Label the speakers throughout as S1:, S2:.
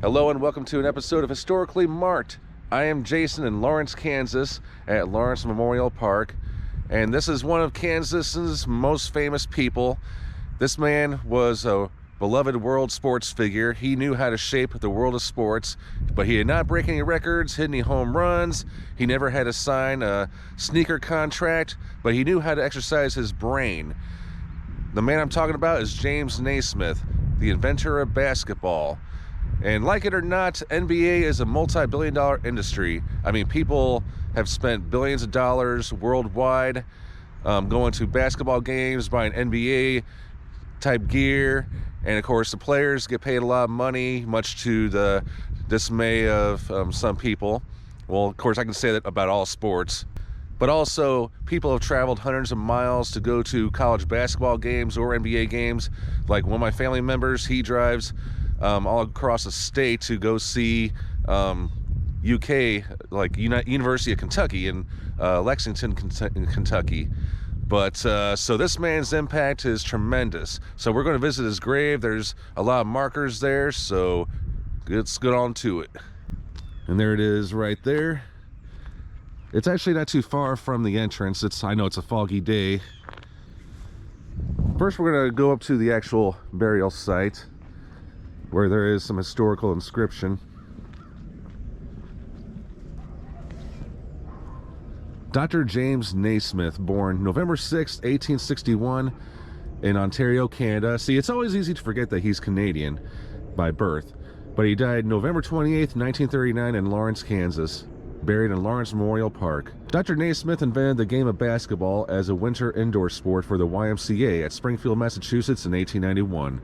S1: Hello and welcome to an episode of Historically Marked. I am Jason in Lawrence, Kansas at Lawrence Memorial Park, and this is one of Kansas's most famous people. This man was a beloved world sports figure. He knew how to shape the world of sports, but he did not break any records, hit any home runs. He never had to sign a sneaker contract, but he knew how to exercise his brain. The man I'm talking about is James Naismith, the inventor of basketball. And like it or not, NBA is a multi-billion-dollar industry. I mean, people have spent billions of dollars worldwide going to basketball games, buying NBA-type gear, and of course, the players get paid a lot of money, much to the dismay of some people. Well, of course, I can say that about all sports. But also, people have traveled hundreds of miles to go to college basketball games or NBA games. Like one of my family members, he drives all across the state to go see UK, like University of Kentucky in Lexington, Kentucky. But so this man's impact is tremendous. So we're going to visit his grave. There's a lot of markers there, so let's get on to it. And there it is right there. It's actually not too far from the entrance. I know it's a foggy day. First, we're going to go up to the actual burial site, where there is some historical inscription. Dr. James Naismith, born November 6, 1861 in Ontario, Canada. See, it's always easy to forget that he's Canadian by birth, but he died November 28, 1939 in Lawrence, Kansas, buried in Lawrence Memorial Park. Dr. Naismith invented the game of basketball as a winter indoor sport for the YMCA at Springfield, Massachusetts in 1891.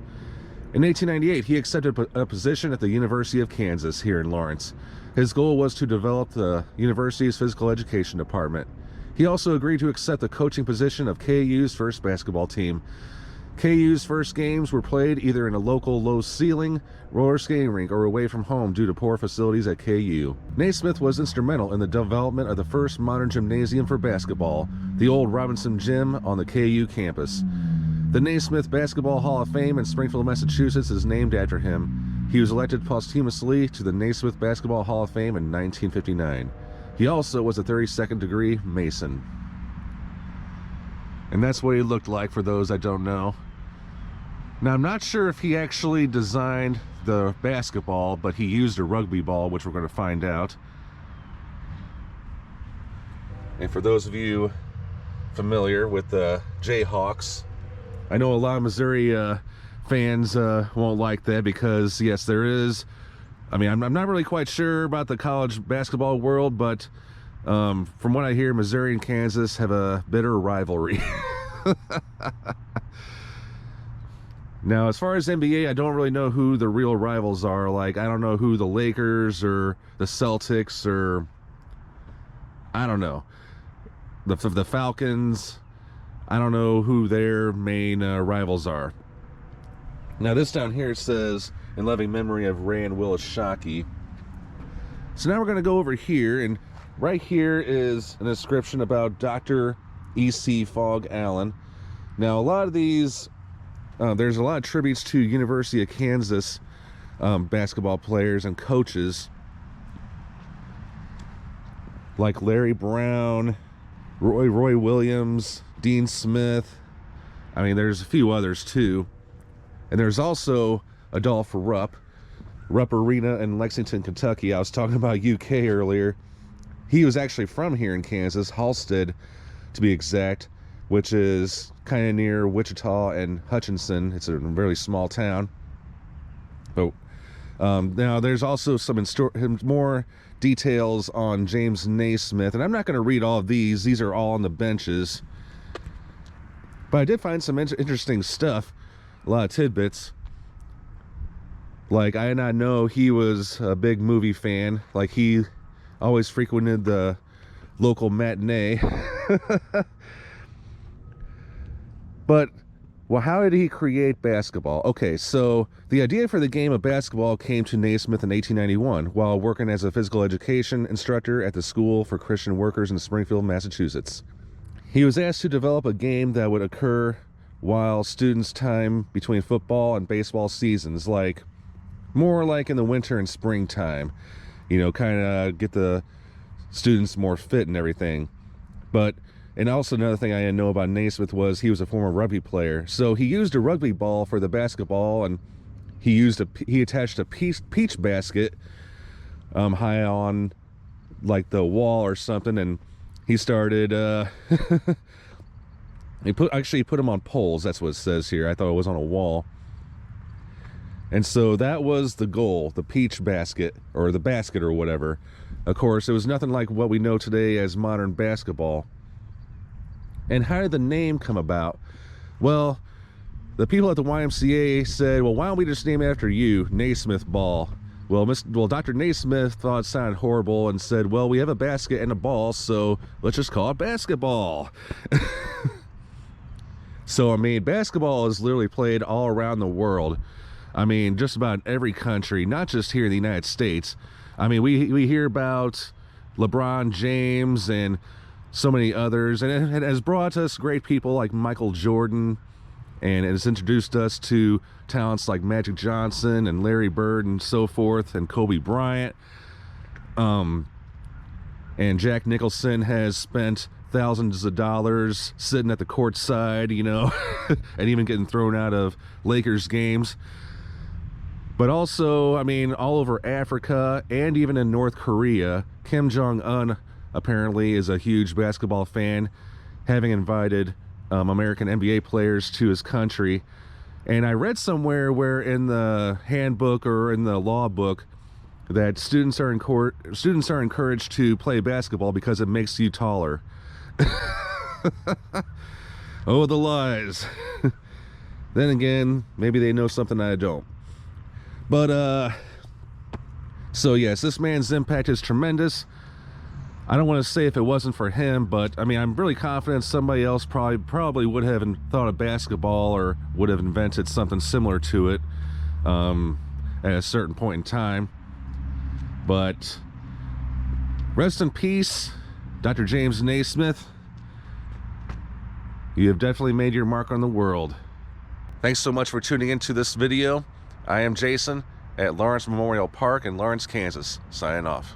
S1: In 1898, he accepted a position at the University of Kansas here in Lawrence. His goal was to develop the university's physical education department. He also agreed to accept the coaching position of KU's first basketball team. KU's first games were played either in a local low-ceiling roller skating rink or away from home due to poor facilities at KU. Naismith was instrumental in the development of the first modern gymnasium for basketball, the old Robinson Gym on the KU campus. The Naismith Basketball Hall of Fame in Springfield, Massachusetts is named after him. He was elected posthumously to the Naismith Basketball Hall of Fame in 1959. He also was a 32nd degree Mason. And that's what he looked like for those that don't know. Now, I'm not sure if he actually designed the basketball, but he used a rugby ball, which we're going to find out. And for those of you familiar with the Jayhawks, I know a lot of Missouri fans won't like that because, yes, there is. I mean, I'm not really quite sure about the college basketball world, but from what I hear, Missouri and Kansas have a bitter rivalry. Now, as far as NBA, I don't really know who the real rivals are. Like, I don't know who the Lakers or the Celtics or, I don't know, the Falcons. I don't know who their main rivals are. Now, this down here says, in loving memory of Ray and Willis Shockey. So now we're going to go over here, and right here is an inscription about Dr. E.C. Fogg Allen. Now, a lot of these, there's a lot of tributes to University of Kansas basketball players and coaches, like Larry Brown, Roy Williams, Dean Smith. I mean, there's a few others too. And there's also Adolph Rupp Arena in Lexington, Kentucky. I was talking about UK earlier. He was actually from here in Kansas, Halstead to be exact, which is kind of near Wichita and Hutchinson. It's a really small town. But now there's also some more details on James Naismith, and I'm not going to read all of these. These are all on the benches. But I did find some interesting stuff, a lot of tidbits. Like, I did not know he was a big movie fan. Like, he always frequented the local matinee. But, well, how did he create basketball? Okay, so the idea for the game of basketball came to Naismith in 1891 while working as a physical education instructor at the School for Christian Workers in Springfield, Massachusetts. He was asked to develop a game that would occur while students' time between football and baseball seasons, like more like in the winter and springtime, you know, kind of get the students more fit and everything. But, and also another thing I didn't know about Naismith was he was a former rugby player. So he used a rugby ball for the basketball, and he attached a peach basket high on like the wall or something, and he started he put them on poles. That's what it says here. I thought it was on a wall. And so that was the goal, the peach basket, or the basket or whatever. Of course, it was nothing like what we know today as modern basketball. And how did the name come about? Well, the people at the YMCA said, well, why don't we just name it after you, Naismith Ball? Well, Dr. Naismith thought it sounded horrible and said, well, we have a basket and a ball, so let's just call it basketball. So, I mean, basketball is literally played all around the world. I mean, just about every country, not just here in the United States. I mean, we hear about LeBron James and so many others, and it has brought us great people like Michael Jordan, and it has introduced us to talents like Magic Johnson and Larry Bird and so forth, and Kobe Bryant. And Jack Nicholson has spent thousands of dollars sitting at the court side, you know, and even getting thrown out of Lakers games. But also, I mean, all over Africa and even in North Korea, Kim Jong-un apparently is a huge basketball fan, having invited American NBA players to his country. And I read somewhere where in the handbook or in the law book that students are encouraged to play basketball because it makes you taller. Oh, the lies. Then again, maybe they know something I don't. But so yes, this man's impact is tremendous. I don't want to say if it wasn't for him, but I mean, I'm really confident somebody else probably would have thought of basketball or would have invented something similar to it at a certain point in time. But rest in peace, Dr. James Naismith. You have definitely made your mark on the world. Thanks so much for tuning into this video. I am Jason at Lawrence Memorial Park in Lawrence, Kansas, signing off.